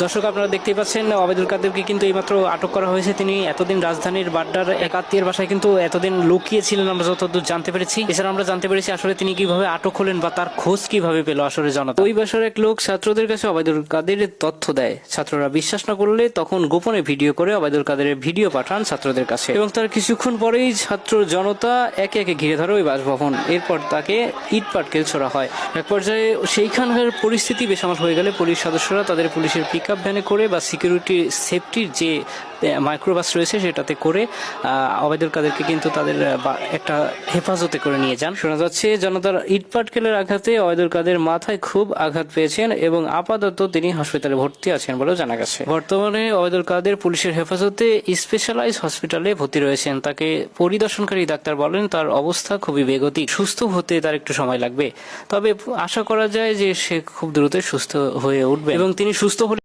দর্শক, আপনারা দেখতেই পাচ্ছেন ওবায়দুল কাদেরকে কিন্তু এইমাত্র আটক করা হয়েছে। তিনি এতদিন রাজধানীর বাড্ডার এক আত্মীয়ের বাসায় কিন্তু এতদিন লুকিয়েছিলেন, আমরা যতদূর জানতে পেরেছি। এছাড়া আমরা জানতে পেরেছি আসলে তিনি কিভাবে আটক হলেন বা তার খোঁজ কিভাবে পেল আসলে জনতা। ওই বাসার এক লোক ছাত্রদের কাছে ওবায়দুল কাদেরের তথ্য দেয়। ছাত্ররা বিশ্বাস না করলে তখন গোপনে ভিডিও করে ওবায়দুল কাদেরের ভিডিও পাঠান ছাত্রদের কাছে, এবং তার কিছুক্ষণ পরেই ছাত্র জনতা একে একে ঘিরে ধরে ওই বাসভবন। এরপর তাকে ইট পাটকেল ছোড়া হয়। এক পর্যায়ে সেইখানকার পরিস্থিতি বেসামাল হয়ে গেলে পুলিশ সদস্যরা তাদের পুলিশের পিকআপ ভ্যানে করে বা সিকিউরিটি সেফটির যে মাইক্রোবাস রয়েছে সেটাতে করে ওবায়দুল কাদেরকে কিন্তু তাদের একটা হেফাজতে করে নিয়ে যান। শোনা যাচ্ছে জনতার ইট পাটকেলের আঘাতে ওবায়দুল কাদের মাথায় খুব আঘাত পেয়েছেন এবং আপাতত তিনি হাসপাতালে ভর্তি আছেন বলেও জানা গেছে। বর্তমানে ওবায়দুল কাদের পুলিশের হেফাজতে স্পেশালাইজ হসপিটালে ভর্তি রয়েছেন। তাকে পরিদর্শনকারী ডাক্তার বলেন তার অবস্থা খুবই বেগতিক, সুস্থ হতে তার একটু সময় লাগবে, তবে আশা করা যায় যে সে খুব দ্রুত সুস্থ হয়ে উঠবে এবং তিনি সুস্থ হলে